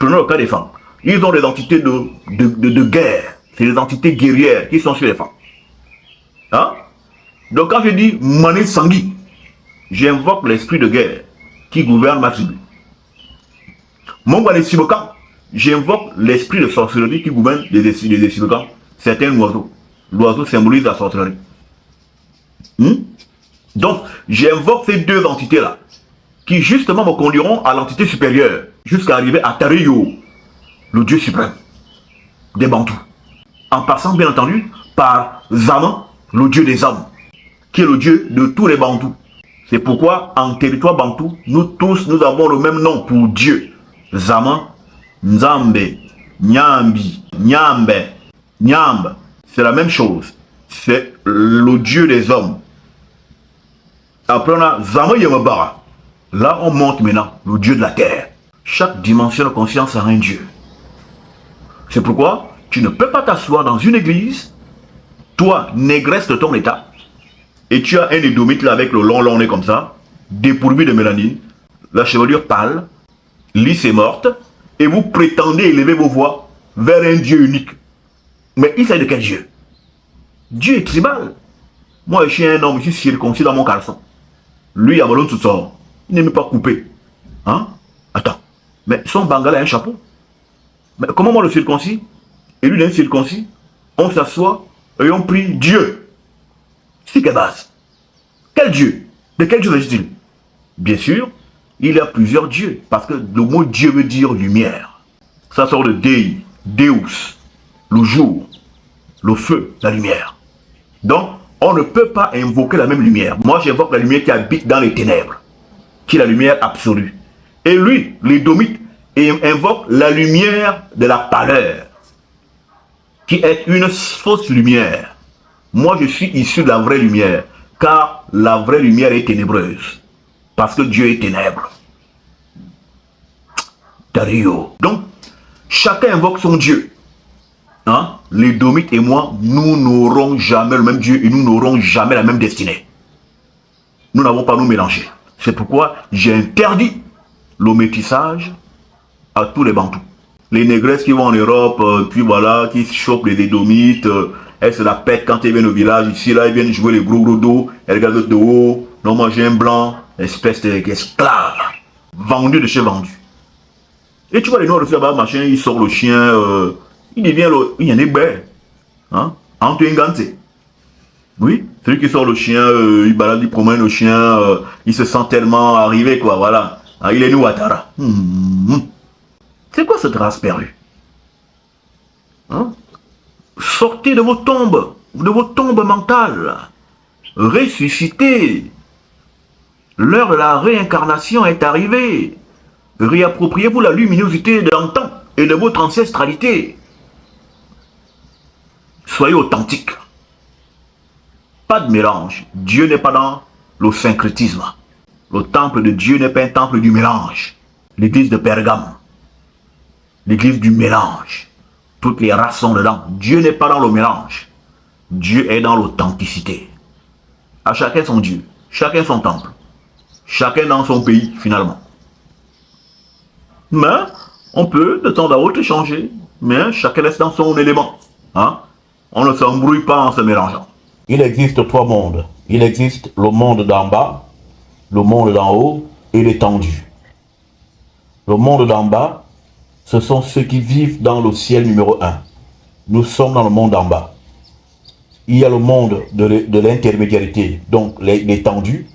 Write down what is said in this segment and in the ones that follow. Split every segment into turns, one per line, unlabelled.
Prenons le cas des femmes. Ils ont des entités de guerre. C'est des entités guerrières qui sont sur les femmes. Hein? Donc quand je dis Mané Sangui, j'invoque l'esprit de guerre qui gouverne ma tribu. Mongwane Sibokan, j'invoque l'esprit de sorcellerie qui gouverne les Sibokan, certains oiseaux. L'oiseau symbolise la sorcellerie. Donc, j'invoque ces deux entités-là, qui justement me conduiront à l'entité supérieure, jusqu'à arriver à Tariyo, le Dieu suprême des Bantous. En passant, bien entendu, par Zaman, le Dieu des hommes, qui est le Dieu de tous les Bantous. C'est pourquoi, en territoire Bantou, nous tous, nous avons le même nom pour Dieu. Zaman, Nzambe, Nyambi, Nyambe, Nyambe. C'est la même chose. C'est le Dieu des hommes. Après, on a Zaman Yamabara. Là, on monte maintenant le Dieu de la terre. Chaque dimension de conscience a un Dieu. C'est pourquoi tu ne peux pas t'asseoir dans une église, toi, négresse de ton état, et tu as un édomite là avec le long nez comme ça, dépourvu de mélanine, la chevelure pâle, lisse et morte, et vous prétendez élever vos voix vers un Dieu unique. Mais il s'agit de quel Dieu? Dieu est tribal. Moi, je suis un homme, je suis circoncis dans mon caleçon. Lui, à Malone tout sort. Il n'aime pas couper. Hein? Attends. Mais son bangala a un chapeau. Mais comment moi le circoncis? Et lui, il est un circoncis. On s'assoit et on prie Dieu. C'est quelle base? Quel Dieu? De quel Dieu s'agit-il? Bien sûr, il y a plusieurs dieux. Parce que le mot Dieu veut dire lumière. Ça sort de Dei, Deus, le jour, le feu, la lumière. Donc, on ne peut pas invoquer la même lumière. Moi, j'invoque la lumière qui habite dans les ténèbres, qui est la lumière absolue. Et lui, l'édomite, invoque la lumière de la pâleur, qui est une fausse lumière. Moi, je suis issu de la vraie lumière, car la vraie lumière est ténébreuse, parce que Dieu est ténèbre. Dario. Donc, chacun invoque son Dieu. Hein? Les Domites et moi, nous n'aurons jamais le même Dieu et nous n'aurons jamais la même destinée. Nous n'avons pas nous mélanger. C'est pourquoi j'ai interdit le métissage à tous les Bantous. Les négresses qui vont en Europe, puis voilà, qui chopent les Édomites, elles se la pètent quand elles viennent au village. Ici, là, ils viennent jouer les gros dos, elles regardent de haut, non, moi j'ai un blanc, espèce d'esclave, vendu de chez vendu. Et tu vois les noirs aussi là-bas, machin, il sort le chien, il devient le. Il y en a des hein? Oui, celui qui sort le chien, il balade, il promène le chien, il se sent tellement arrivé, quoi, voilà. Ah, il est nous Ouattara. C'est quoi cette race perdue? Hein? Sortez de vos tombes mentales. Ressuscitez. L'heure de la réincarnation est arrivée. Réappropriez-vous la luminosité de l'antan et de votre ancestralité. Soyez authentiques. Pas de mélange. Dieu n'est pas dans le syncrétisme. Le temple de Dieu n'est pas un temple du mélange. L'église de Pergame. L'église du mélange. Toutes les races sont dedans. Dieu n'est pas dans le mélange. Dieu est dans l'authenticité. À chacun son Dieu. Chacun son temple. Chacun dans son pays, finalement. Mais on peut de temps à autre changer. Mais chacun reste dans son élément. Hein? On ne s'embrouille pas en se mélangeant. Il existe trois mondes. Il existe le monde d'en bas, le monde d'en haut et l'étendue. Le monde d'en bas, ce sont ceux qui vivent dans le ciel numéro 1. Nous sommes dans le monde d'en bas. Il y a le monde de l'intermédiarité, donc l'étendue.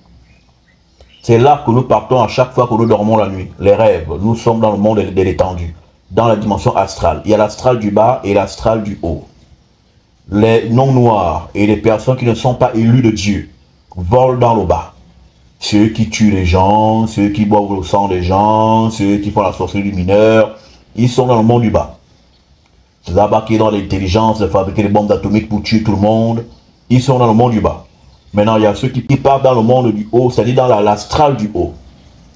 C'est là que nous partons à chaque fois que nous dormons la nuit. Les rêves, nous sommes dans le monde de l'étendue, dans la dimension astrale. Il y a l'astral du bas et l'astral du haut. Les non-noirs et les personnes qui ne sont pas élus de Dieu volent dans le bas. Ceux qui tuent les gens, ceux qui boivent le sang des gens, ceux qui font la sorcellerie du mineur, ils sont dans le monde du bas. C'est là-bas qui est dans l'intelligence de fabriquer des bombes atomiques pour tuer tout le monde. Ils sont dans le monde du bas. Maintenant, il y a ceux qui partent dans le monde du haut, c'est-à-dire dans l'astral du haut.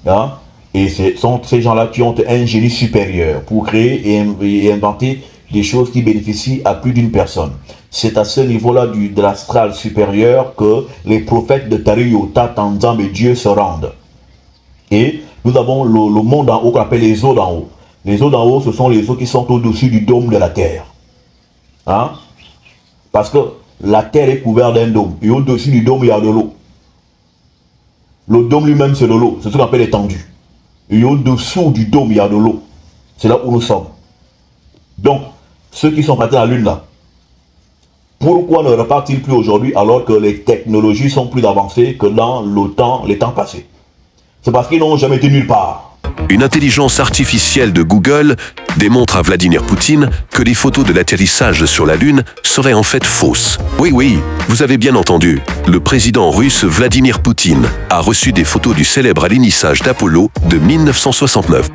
Hein? Et ce sont ces gens-là qui ont un génie supérieur pour créer et inventer des choses qui bénéficient à plus d'une personne. C'est à ce niveau-là de l'astral supérieur que les prophètes de Tariyo, Tanzam et Dieu se rendent. Et nous avons le monde en haut qu'on appelle les eaux d'en haut. Les eaux d'en haut, ce sont les eaux qui sont au-dessus du dôme de la terre. Hein? Parce que la terre est couverte d'un dôme. Et au-dessus du dôme, il y a de l'eau. Le dôme lui-même, c'est de l'eau. C'est ce qu'on appelle l'étendue. Et au-dessous du dôme, il y a de l'eau. C'est là où nous sommes. Donc, ceux qui sont partis à la Lune là, pourquoi ne repartent-ils plus aujourd'hui alors que les technologies sont plus avancées que dans les temps passés? C'est parce qu'ils n'ont jamais été nulle part.
Une intelligence artificielle de Google démontre à Vladimir Poutine que les photos de l'atterrissage sur la Lune seraient en fait fausses. Oui, vous avez bien entendu. Le président russe Vladimir Poutine a reçu des photos du célèbre alunissage d'Apollo de 1969.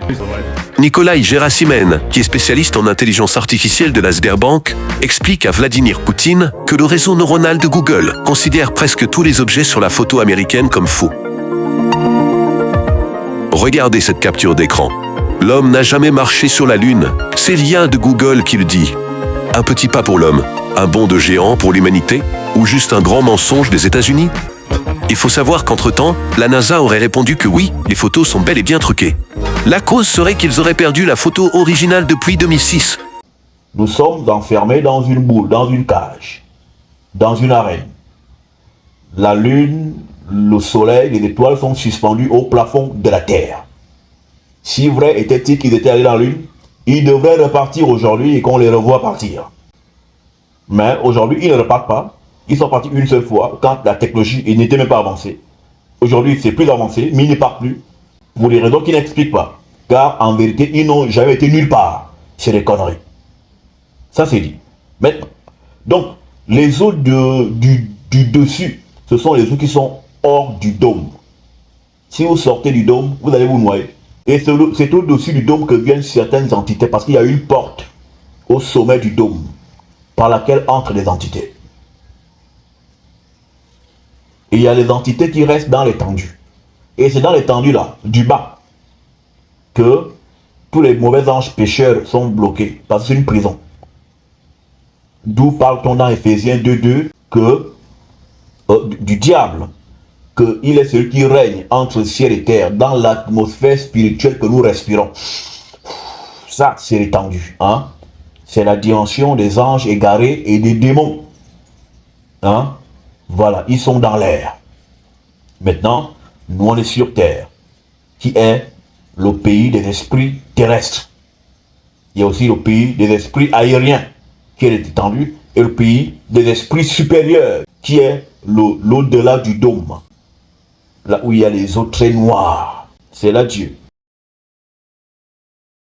Nikolai Gerasimen, qui est spécialiste en intelligence artificielle de la Sberbank, explique à Vladimir Poutine que le réseau neuronal de Google considère presque tous les objets sur la photo américaine comme faux. Regardez cette capture d'écran. L'homme n'a jamais marché sur la Lune. C'est l'IA de Google qui le dit. Un petit pas pour l'homme, un bond de géant pour l'humanité, ou juste un grand mensonge des États-Unis? Il faut savoir qu'entre-temps, la NASA aurait répondu que oui, les photos sont bel et bien truquées. La cause serait qu'ils auraient perdu la photo originale depuis 2006.
Nous sommes enfermés dans une boule, dans une cage, dans une arène. La Lune, le Soleil, les étoiles sont suspendus au plafond de la Terre. Si vrai était-il qu'ils étaient allés dans la Lune, ils devraient repartir aujourd'hui et qu'on les revoie partir. Mais aujourd'hui, ils ne repartent pas. Ils sont partis une seule fois quand la technologie n'était même pas avancée. Aujourd'hui, c'est plus avancé, mais ils ne partent plus. Pour des raisons qu'ils n'expliquent pas. Car en vérité, ils n'ont jamais été nulle part. C'est des conneries. Ça, c'est dit. Maintenant, donc, les eaux du dessus, ce sont les eaux qui sont hors du dôme. Si vous sortez du dôme, vous allez vous noyer. Et c'est au-dessus du dôme que viennent certaines entités, parce qu'il y a une porte au sommet du dôme par laquelle entrent les entités. Et il y a les entités qui restent dans l'étendue. Et c'est dans l'étendue là, du bas, que tous les mauvais anges pécheurs sont bloqués, parce que c'est une prison. D'où parle-t-on dans Ephésiens 2:2 que du diable, qu'il est celui qui règne entre ciel et terre, dans l'atmosphère spirituelle que nous respirons. Ça, c'est l'étendue. Hein? C'est la dimension des anges égarés et des démons. Hein? Voilà, ils sont dans l'air. Maintenant, nous on est sur terre, qui est le pays des esprits terrestres. Il y a aussi le pays des esprits aériens, qui est l'étendue, et le pays des esprits supérieurs, qui est l'au-delà du dôme. Là où il y a les eaux très noires. C'est là Dieu.